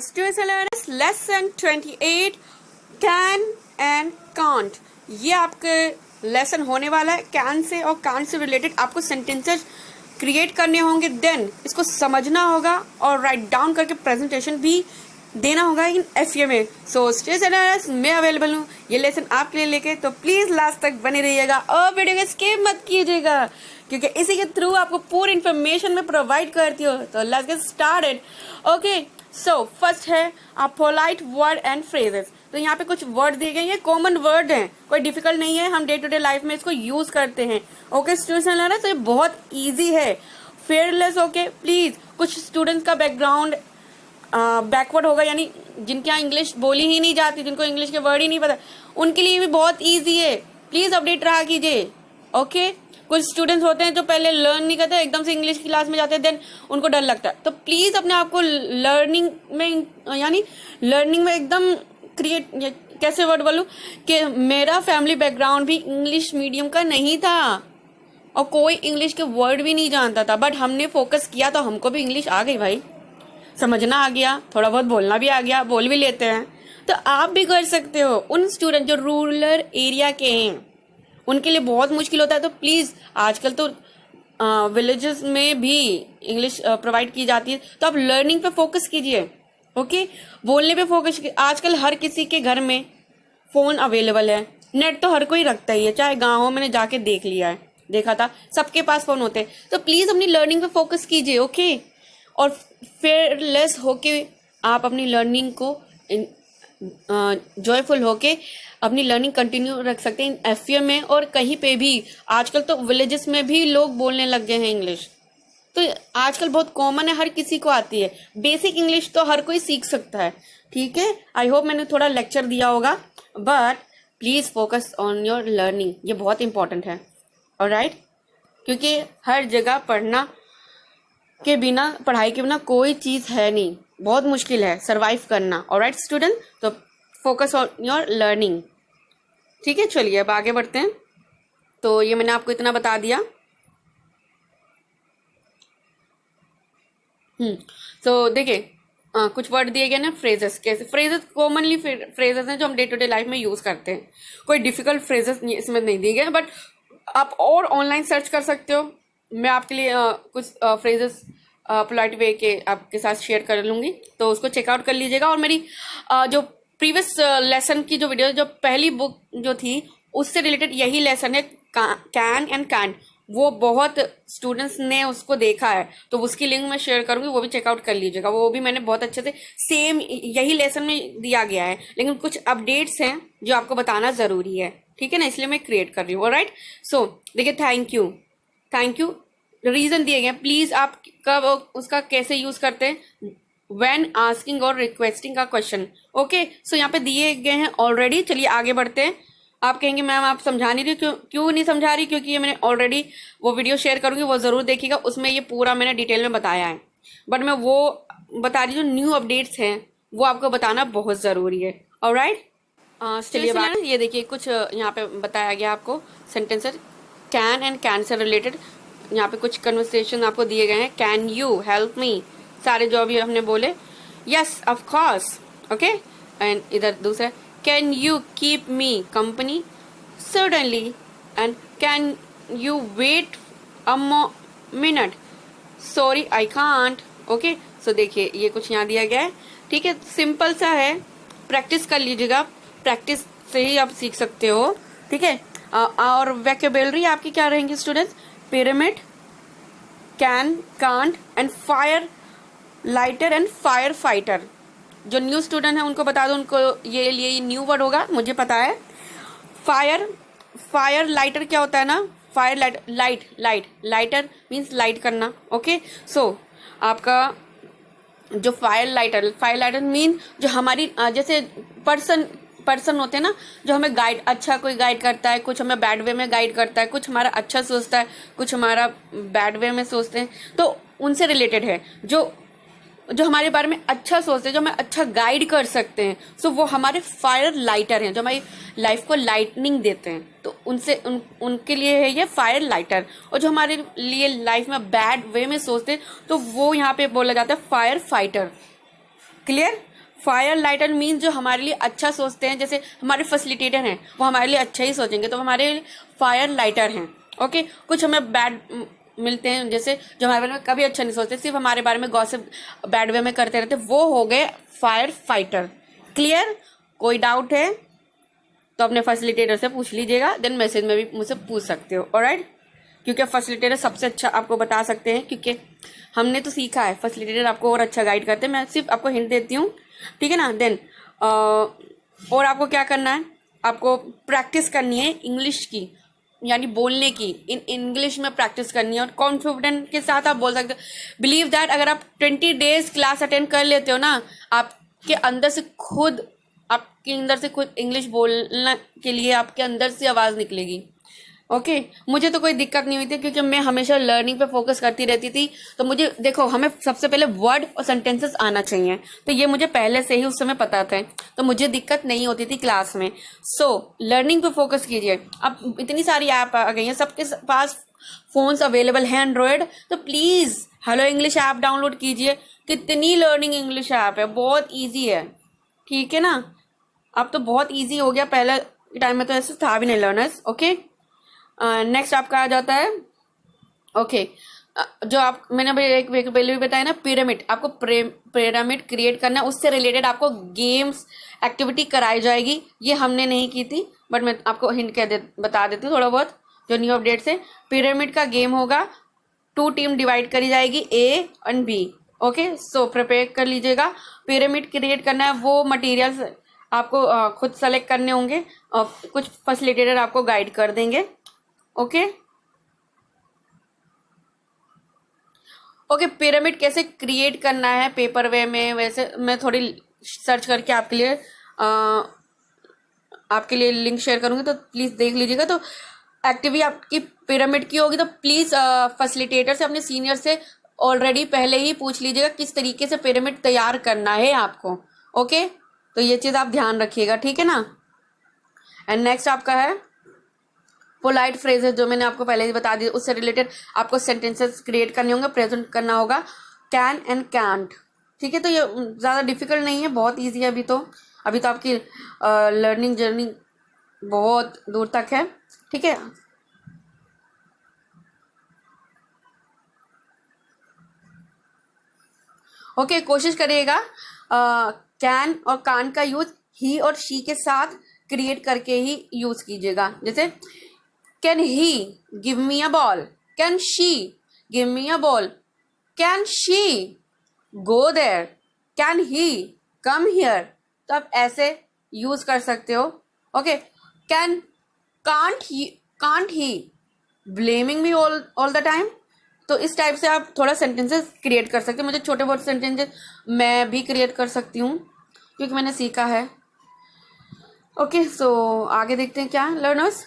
Students lesson 28 can and can't. ये आपके lesson होने वाला है। कैन से और कांट से रिलेटेड आपको सेंटेंसेस क्रिएट करने होंगे, देन इसको समझना होगा और राइट डाउन करके प्रेजेंटेशन भी देना होगा इन एफए में। सो स्टूडेंट्स मैं अवेलेबल हूँ ये लेसन आपके लिए लेके, तो प्लीज लास्ट तक बने रहिएगा और वीडियो को स्किप मत कीजिएगा क्योंकि इसी के थ्रू आपको पूरी इन्फॉर्मेशन में प्रोवाइड करती हो। तो let's get started. Okay, so first है आप पोलाइट वर्ड एंड फ्रेजेस। तो यहाँ पे कुछ वर्ड दिए गए, ये कॉमन वर्ड हैं, कोई डिफिकल्ट नहीं है, हम डे टू डे लाइफ में इसको यूज करते हैं। ओके स्टूडेंट्स, तो ये बहुत ईजी है। फेयरलेस, ओके प्लीज, कुछ स्टूडेंट्स का बैकग्राउंड बैकवर्ड होगा, यानी जिनके यहाँ इंग्लिश बोली ही नहीं जाती, जिनको इंग्लिश के वर्ड ही नहीं पता, उनके लिए भी बहुत ईजी है। प्लीज अपडेट रहा कीजिए। ओके, कुछ स्टूडेंट्स होते हैं जो पहले लर्न नहीं करते, एकदम से इंग्लिश की क्लास में जाते हैं, देन उनको डर लगता है। तो प्लीज अपने आप को लर्निंग में एकदम क्रिएट, कैसे वर्ड बोलूं कि मेरा फैमिली बैकग्राउंड भी इंग्लिश मीडियम का नहीं था और कोई इंग्लिश के वर्ड भी नहीं जानता था, बट हमने फोकस किया तो हमको भी इंग्लिश आ गई भाई, समझना आ गया, थोड़ा बहुत बोलना भी आ गया, बोल भी लेते हैं। तो आप भी कर सकते हो। उन स्टूडेंट जो रूरल एरिया के हैं उनके लिए बहुत मुश्किल होता है, तो प्लीज आजकल तो विलेजेस में भी इंग्लिश प्रोवाइड की जाती है, तो आप लर्निंग पे फोकस कीजिए। ओके, बोलने पे फोकस कीजिए। आजकल हर किसी के घर में फोन अवेलेबल है, नेट तो हर कोई रखता ही है, चाहे गाँव मैंने जाके देख लिया है, देखा था सबके पास फोन होते हैं। तो प्लीज अपनी लर्निंग पे फोकस कीजिए। ओके, और फेयरलेस होके आप अपनी लर्निंग को जॉयफुल होके अपनी लर्निंग कंटिन्यू रख सकते हैं एफए में और कहीं पे भी। आजकल तो विलेजेस में भी लोग बोलने लग गए हैं इंग्लिश, तो आजकल बहुत कॉमन है, हर किसी को आती है। बेसिक इंग्लिश तो हर कोई सीख सकता है। ठीक है, आई होप मैंने थोड़ा लेक्चर दिया होगा, but please focus on your learning, ये बहुत इंपॉर्टेंट है। ऑलराइट, क्योंकि हर जगह पढ़ाई के बिना कोई चीज है नहीं, बहुत मुश्किल है सरवाइव करना। ऑलराइट स्टूडेंट, तो फोकस ऑन योर लर्निंग। ठीक है, चलिए अब आगे बढ़ते हैं। तो ये मैंने आपको इतना बता दिया। तो देखिए कुछ वर्ड दिए गए ना, फ्रेजेस। कैसे फ्रेजेस? कॉमनली फ्रेजेस हैं जो हम डे टू डे लाइफ में यूज करते हैं, कोई डिफिकल्ट फ्रेजेस इसमें नहीं दिए गए, बट आप और ऑनलाइन सर्च कर सकते हो। मैं आपके लिए कुछ फ्रेजेस पोलाइट वे के आपके साथ शेयर कर लूंगी, तो उसको चेकआउट कर लीजिएगा। और मेरी जो प्रीवियस लेसन की जो वीडियो, जो पहली बुक जो थी उससे रिलेटेड यही लेसन है, कैन एंड कांट, वो बहुत स्टूडेंट्स ने उसको देखा है, तो उसकी लिंक मैं शेयर करूंगी, वो भी चेकआउट कर लीजिएगा। वो भी मैंने बहुत अच्छे से सेम यही लेसन में दिया गया है, लेकिन कुछ अपडेट्स हैं जो आपको बताना जरूरी है। ठीक है ना, इसलिए मैं क्रिएट कर रही हूँ। ऑलराइट, सो देखिए, थैंक यू रीजन दिए गए। प्लीज आप कब उसका कैसे यूज करते हैं, व्हेन आस्किंग और रिक्वेस्टिंग का क्वेश्चन। ओके, सो यहाँ पे दिए गए हैं ऑलरेडी। चलिए आगे बढ़ते हैं। आप कहेंगे मैम आप समझा नहीं रही, क्यों नहीं समझा रही? क्योंकि ये मैंने ऑलरेडी वो वीडियो शेयर करूंगी, वो जरूर देखिएगा, उसमें ये पूरा मैंने डिटेल में बताया है, बट मैं वो बता रही, जो न्यू अपडेट्स हैं वो आपको बताना बहुत जरूरी है। ऑलराइट, चलिए ये देखिए, कुछ यहाँ पे बताया गया आपको sentences can and can say related. यहाँ पे कुछ कन्वर्सेशन आपको दिए गए हैं। कैन यू हेल्प मी, सारे जो अभी हमने बोले, yes of course. Okay, and इधर दूसरा, can you keep me company, certainly, and can you wait a minute, sorry I can't. Okay, so देखिए ये कुछ यहाँ दिया गया है। ठीक है, सिंपल सा है, प्रैक्टिस कर लीजिएगा, प्रैक्टिस से ही आप सीख सकते हो। ठीक है, और वोकैबुलरी आपकी क्या रहेंगी students? Pyramid, can, can't and fire lighter and fire fighter. जो स्टूडेंट है उनको बता दो, उनको ये न्यू वर्ड होगा, मुझे पता है। फायर लाइटर क्या होता है ना, फायर लाइटर मीन्स लाइट करना। ओके, सो आपका जो फायर लाइटर मीन जो हमारी जैसे पर्सन होते हैं ना, जो हमें गाइड, अच्छा कोई गाइड करता है, कुछ हमें बैड वे में गाइड करता है, कुछ हमारा अच्छा सोचता है, कुछ हमारा बैड वे में सोचते हैं, तो उनसे रिलेटेड है। जो हमारे बारे में अच्छा सोचते हैं, जो हमें अच्छा गाइड कर सकते हैं, सो वो हमारे फायर लाइटर हैं, जो हमारी लाइफ को लाइटनिंग देते हैं, तो उनके लिए है ये फायर लाइटर। और जो हमारे लिए लाइफ में बैड वे में सोचते हैं, तो वो यहाँ पे बोला जाता है fire fighter. Clear? Fire lighter means जो हमारे लिए अच्छा सोचते हैं, जैसे हमारे फैसिलिटेटर हैं वो हमारे लिए अच्छा ही सोचेंगे, तो हमारे लिए फायर लाइटर हैं। ओके, कुछ हमें बैड मिलते हैं जैसे जो हमारे बारे में कभी अच्छा नहीं सोचते, सिर्फ हमारे बारे में गॉसिप बैड वे में करते रहते, वो हो गए फायर फाइटर। क्लियर? कोई डाउट है तो अपने फैसिलिटेटर से पूछ लीजिएगा, देन मैसेज में भी मुझसे पूछ सकते हो। ऑलराइट, क्योंकि फैसिलिटेटर सबसे अच्छा आपको बता सकते हैं, क्योंकि हमने तो सीखा है, फैसिलिटेटर आपको और अच्छा गाइड करते हैं, मैं सिर्फ आपको हिंट देती हूँ, ठीक है ना। देन और आपको क्या करना है, आपको प्रैक्टिस करनी है इंग्लिश की, यानी बोलने की, इन इंग्लिश में प्रैक्टिस करनी है और कॉन्फिडेंट के साथ आप बोल सकते हो। बिलीव दैट अगर आप 20 डेज क्लास अटेंड कर लेते हो ना, आपके अंदर से खुद इंग्लिश बोलने के लिए आपके अंदर से आवाज़ निकलेगी। ओके, मुझे तो कोई दिक्कत नहीं हुई थी क्योंकि मैं हमेशा लर्निंग पे फोकस करती रहती थी। तो मुझे देखो, हमें सबसे पहले वर्ड और सेंटेंसेस आना चाहिए, तो ये मुझे पहले से ही उस समय पता था, तो मुझे दिक्कत नहीं होती थी क्लास में। सो लर्निंग पे फोकस कीजिए। अब इतनी सारी ऐप आ गई हैं, सबके पास फोन्स अवेलेबल हैं एंड्रॉयड, तो please hello English app download कीजिए। कितनी लर्निंग इंग्लिश ऐप है, बहुत ईजी है, ठीक है ना। अब तो बहुत ईजी हो गया, पहले टाइम में तो ऐसे था भी नहीं लर्नर्स। ओके, नेक्स्ट आपका आ जाता है, ओके, जो आप मैंने अभी एक वीक पहले भी बताया ना, पिरामिड, आपको पिरामिड क्रिएट करना है, उससे रिलेटेड आपको गेम्स एक्टिविटी कराई जाएगी। ये हमने नहीं की थी, बट मैं आपको हिंट बता देती हूँ थोड़ा बहुत, जो न्यू अपडेट से। पिरामिड का गेम होगा, 2 टीम डिवाइड करी जाएगी, A and B. Okay, so prepare कर लीजिएगा। पिरामिड क्रिएट करना है, वो मटेरियल्स आपको खुद सेलेक्ट करने होंगे, कुछ फैसिलिटेटर आपको गाइड कर देंगे। ओके ओके, पिरामिड कैसे क्रिएट करना है पेपर वे में, वैसे मैं थोड़ी सर्च करके आपके लिए लिंक शेयर करूंगी, तो प्लीज़ देख लीजिएगा। तो एक्टिविटी आपकी पिरामिड की होगी, तो प्लीज़ फैसिलिटेटर से, अपने सीनियर से ऑलरेडी पहले ही पूछ लीजिएगा किस तरीके से पिरामिड तैयार करना है आपको। ओके, तो ये चीज़ आप ध्यान रखिएगा, ठीक है ना। एंड नेक्स्ट आपका है पोलाइट फ्रेजेस, जो मैंने आपको पहले ही बता दी, उससे रिलेटेड आपको सेंटेंसेस क्रिएट करने होंगे, प्रेजेंट करना होगा, कैन एंड कैंट, ठीक है। तो ये ज़्यादा डिफिकल्ट नहीं है, बहुत इजी है। अभी तो आपकी लर्निंग जर्नी बहुत दूर तक है, ठीक है। ओके, कोशिश करिएगा कैन और कान का यूज ही और शी के साथ क्रिएट करके ही यूज कीजिएगा। जैसे can he give me a ball, can she give me a ball, can she go there, can he come here, तो आप ऐसे यूज कर सकते हो। Okay, can't he blaming me all the time, तो इस टाइप से आप थोड़ा सेंटेंसेस क्रिएट कर सकते हो। मुझे छोटे बहुत सेंटेंसेस मैं भी क्रिएट कर सकती हूँ क्योंकि मैंने सीखा है। ओके, सो आगे देखते हैं क्या लर्नर्स,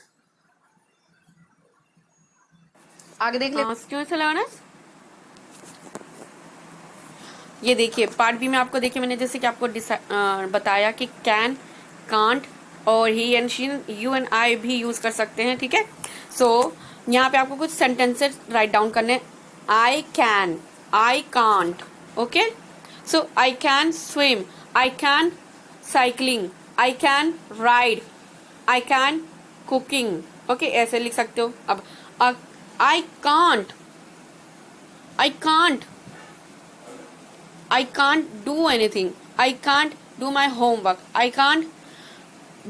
आगे देख लेते हैं क्यों से लर्नर्स। ये देखिए पार्ट बी में आपको देखिए, मैंने जैसे कि आपको बताया कि कैन, कांट और he and she, you and I भी यूज कर सकते हैं, ठीक है। सो यहाँ पे आपको कुछ सेंटेंसेस राइट डाउन करने, I can, I can't, okay. So I can swim, I can cycling, I can ride, I can cooking, okay, ऐसे लिख सकते हो। अब I can't, I can't, I can't do anything, I can't do my homework, I can't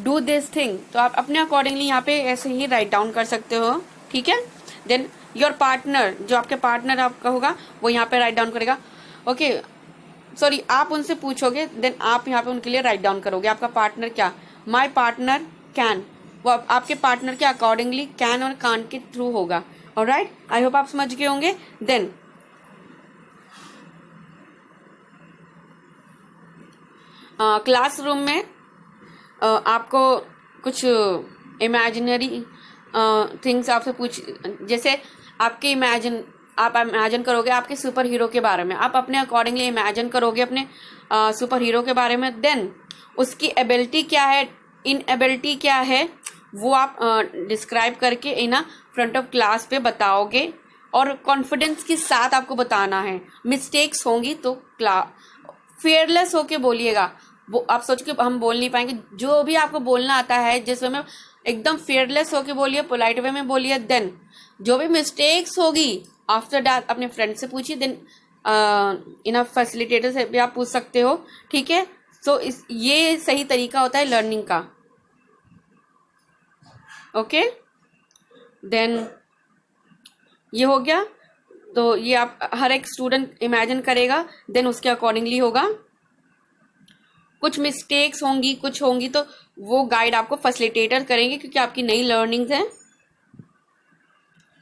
do this thing, तो आप अपने accordingly यहाँ पे ऐसे ही राइट डाउन कर सकते हो, ठीक है। देन योर पार्टनर, जो आपके पार्टनर आपका होगा वो यहाँ पे राइट डाउन करेगा। ओके, सॉरी, आप उनसे पूछोगे, देन आप यहाँ पे उनके लिए राइट डाउन करोगे आपका पार्टनर क्या, माई पार्टनर कैन, वो आपके पार्टनर के अकॉर्डिंगली कैन और कान के थ्रू होगा। ऑलराइट, आई होप आप समझ गए होंगे। देन क्लासरूम में आपको कुछ इमेजिनरी थिंग्स आपसे जैसे आप इमेजिन करोगे आपके सुपर हीरो के बारे में, आप अपने अकॉर्डिंगली इमेजिन करोगे अपने सुपर हीरो के बारे में। देन उसकी एबिलिटी क्या है, इनएबिलिटी क्या है, वो आप डिस्क्राइब करके इन फ्रंट ऑफ क्लास पे बताओगे, और कॉन्फिडेंस के साथ आपको बताना है। मिस्टेक्स होंगी तो फेयरलेस होके बोलिएगा, वो आप सोच के हम बोल नहीं पाएंगे। जो भी आपको बोलना आता है जिस वे में एकदम फियरलेस होके बोलिए, पोलाइट वे में बोलिए। देन जो भी मिस्टेक्स होगी आफ्टर दैट अपने फ्रेंड से पूछिए। देन इन फैसिलिटेटर से भी आप पूछ सकते हो, ठीक है। सो ये सही तरीका होता है लर्निंग का। ओके, देन ये हो गया। तो ये आप हर एक स्टूडेंट इमेजिन करेगा, देन उसके अकॉर्डिंगली होगा। कुछ मिस्टेक्स होंगी, कुछ होंगी, तो वो गाइड आपको फैसिलिटेटर करेंगे क्योंकि आपकी नई लर्निंग्स हैं।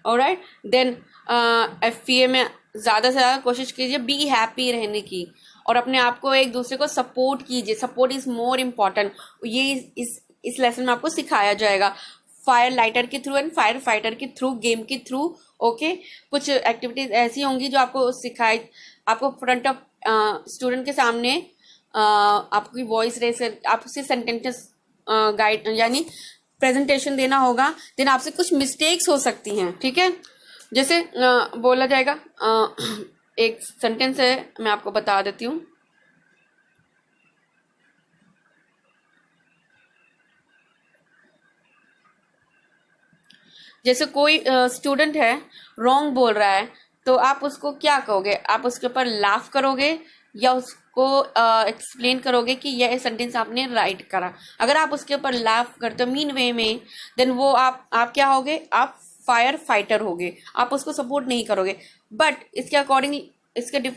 ऑलराइट, देन FPA में ज़्यादा से ज़्यादा कोशिश कीजिए बी हैप्पी रहने की और अपने आप को एक दूसरे को सपोर्ट कीजिए। Support is more important. ये इस लेसन में आपको सिखाया जाएगा, फायर लाइटर के थ्रू एंड फायर फाइटर के थ्रू, गेम के थ्रू। ओके, कुछ एक्टिविटीज ऐसी होंगी जो आपको सिखाई, आपको फ्रंट ऑफ स्टूडेंट के सामने आपकी वॉइस रेस, आपसे सेंटेंसेस गाइड यानी प्रेजेंटेशन देना होगा। देन आपसे कुछ मिस्टेक्स हो सकती हैं, ठीक है। जैसे बोला जाएगा, एक सेंटेंस है, मैं आपको बता देती हूँ। जैसे कोई स्टूडेंट है रॉन्ग बोल रहा है, तो आप उसको क्या कहोगे? आप उसके ऊपर लाफ करोगे या उसको एक्सप्लेन करोगे कि यह सेंटेंस आपने राइट करा? अगर आप उसके ऊपर लाफ करते हो मीन वे में, देन वो आप क्या होगे? आप फायर फाइटर होगे, आप उसको सपोर्ट नहीं करोगे। बट इसके अकॉर्डिंग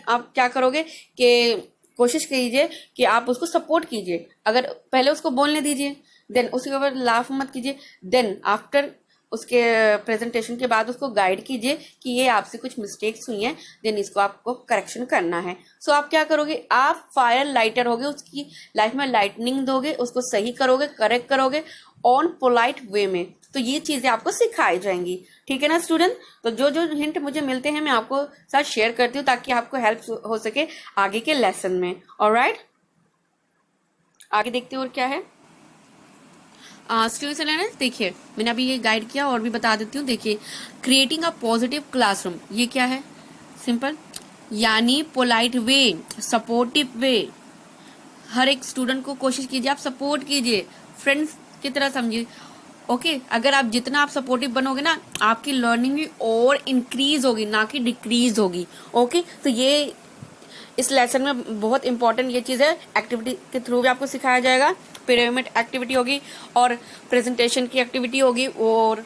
आप क्या करोगे कि कोशिश कीजिए कि आप उसको सपोर्ट कीजिए। अगर पहले उसको बोलने दीजिए, देन उसके ऊपर लाफ मत कीजिए। देन आफ्टर उसके प्रेजेंटेशन के बाद उसको गाइड कीजिए कि ये आपसे कुछ मिस्टेक्स हुई हैं, देन इसको आपको करेक्शन करना है। सो आप क्या करोगे? आप फायर लाइटर होगे, उसकी लाइफ में लाइटनिंग दोगे, उसको सही करोगे, करेक्ट करोगे ऑन पोलाइट वे में। तो ये चीज़ें आपको सिखाई जाएंगी, ठीक है ना स्टूडेंट। तो जो जो हिंट मुझे मिलते हैं मैं आपको साथ शेयर करती हूँ ताकि आपको हेल्प हो सके आगे के लेसन में। ऑलराइट, आगे देखते हैं और क्या है। स्टूडेंट्स लर्नर्स, देखिए मैंने अभी ये गाइड किया और भी बता देती हूँ। देखिए, क्रिएटिंग अ पॉजिटिव क्लासरूम, ये क्या है? सिंपल, यानी पोलाइट वे, सपोर्टिव वे। हर एक स्टूडेंट को कोशिश कीजिए आप सपोर्ट कीजिए, फ्रेंड्स की तरह समझिए। ओके, अगर आप जितना आप सपोर्टिव बनोगे ना, आपकी लर्निंग भी और इंक्रीज होगी, ना कि डिक्रीज होगी। ओके, तो ये इस लेसन में बहुत इंपॉर्टेंट ये चीज़ है। एक्टिविटी के थ्रू भी आपको सिखाया जाएगा। पिरामिड एक्टिविटी होगी और प्रेजेंटेशन की एक्टिविटी होगी, और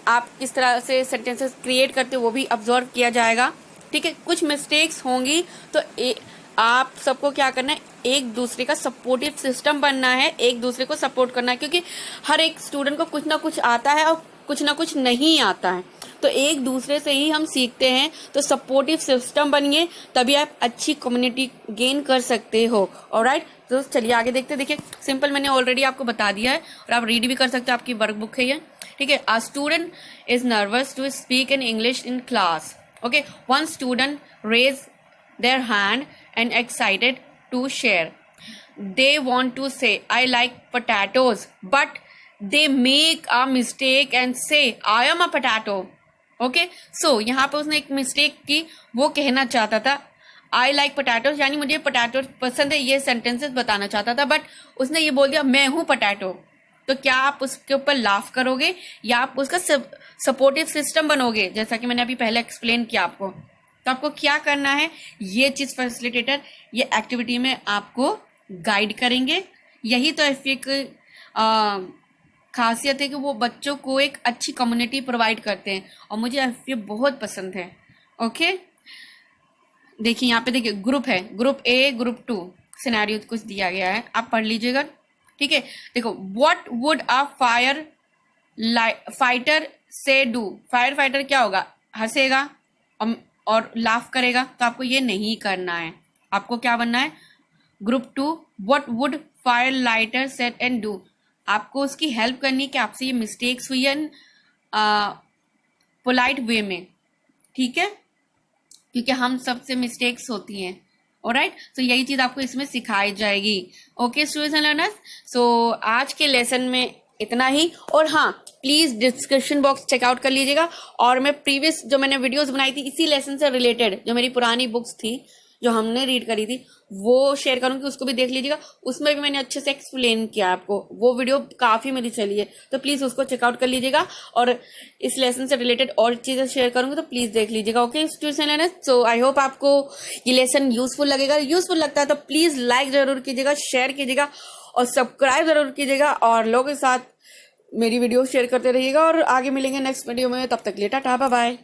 आप किस तरह से सेंटेंसेस क्रिएट करते हो वो भी ऑब्जर्व किया जाएगा, ठीक है। कुछ मिस्टेक्स होंगी तो आप सबको क्या करना है? एक दूसरे का सपोर्टिव सिस्टम बनना है, एक दूसरे को सपोर्ट करना है, क्योंकि हर एक स्टूडेंट को कुछ ना कुछ आता है और कुछ ना कुछ नहीं आता है। तो एक दूसरे से ही हम सीखते हैं। तो सपोर्टिव सिस्टम बनिए, तभी आप अच्छी कम्युनिटी गेन कर सकते हो। ऑलराइट, तो चलिए आगे देखते हैं। देखिए, सिंपल मैंने ऑलरेडी आपको बता दिया है और आप रीड भी कर सकते हो, आपकी वर्कबुक है ये, ठीक है। A student is nervous to speak in English in class. Okay, one student raise their hand and excited to share. They want to say, I like potatoes, but they make a mistake and say, I am a potato. Okay, so यहाँ पे उसने एक mistake की, वो कहना चाहता था I like potatoes, यानी मुझे पोटैटो पसंद है, ये सेंटेंसेस बताना चाहता था, बट उसने ये बोल दिया मैं हूँ पोटैटो। तो क्या आप उसके ऊपर लाफ करोगे या आप उसका सपोर्टिव सिस्टम बनोगे? जैसा कि मैंने अभी पहले एक्सप्लेन किया आपको। तो आपको क्या करना है? ये चीज़ फैसिलिटेटर ये एक्टिविटी में आपको गाइड करेंगे। यही तो FPA की खासियत है कि वो बच्चों को एक अच्छी कम्युनिटी प्रोवाइड करते हैं, और मुझे FPA बहुत पसंद है। ओके, देखिए यहाँ पे देखिए ग्रुप है, ग्रुप A, ग्रुप 2 सिनेरियो कुछ दिया गया है, आप पढ़ लीजिएगा, ठीक है। देखो, what would a fire fighter से डू? फायर फाइटर क्या होगा? हंसेगा और लाफ करेगा। तो आपको ये नहीं करना है, आपको क्या बनना है? Group 2, what wood fire lighter said and do. आपको उसकी हेल्प करनी है कि आपसे ये मिस्टेक्स हुई है पोलाइट वे में, ठीक है, क्योंकि हम सबसे मिस्टेक्स होती हैं। ऑलराइट, तो यही चीज़ आपको इसमें सिखाई जाएगी। ओके स्टूडेंट्स एंड लर्नर्स, सो आज के लेसन में इतना ही। और हाँ, प्लीज़ डिस्क्रिप्शन बॉक्स चेकआउट कर लीजिएगा, और मैं प्रीवियस जो मैंने वीडियोस बनाई थी इसी लेसन से रिलेटेड, जो मेरी पुरानी बुक्स थी, जो हमने रीड करी थी वो शेयर करूंगी, उसको भी देख लीजिएगा। उसमें भी मैंने अच्छे से एक्सप्लेन किया आपको, वो वीडियो काफ़ी मेरी चली है, तो प्लीज़ उसको चेकआउट कर लीजिएगा। और इस लेसन से रिलेटेड और चीज़ें शेयर करूंगी तो प्लीज़ देख लीजिएगा। Okay students and learners, so I hope आपको ये लेसन यूजफुल लगेगा। यूजफुल लगता है तो प्लीज़ लाइक ज़रूर कीजिएगा, शेयर कीजिएगा और सब्सक्राइब ज़रूर कीजिएगा, और लोगों के साथ मेरी वीडियो शेयर करते रहिएगा। और आगे मिलेंगे नेक्स्ट वीडियो में, तब तक के लिए टाटा बाय बाय।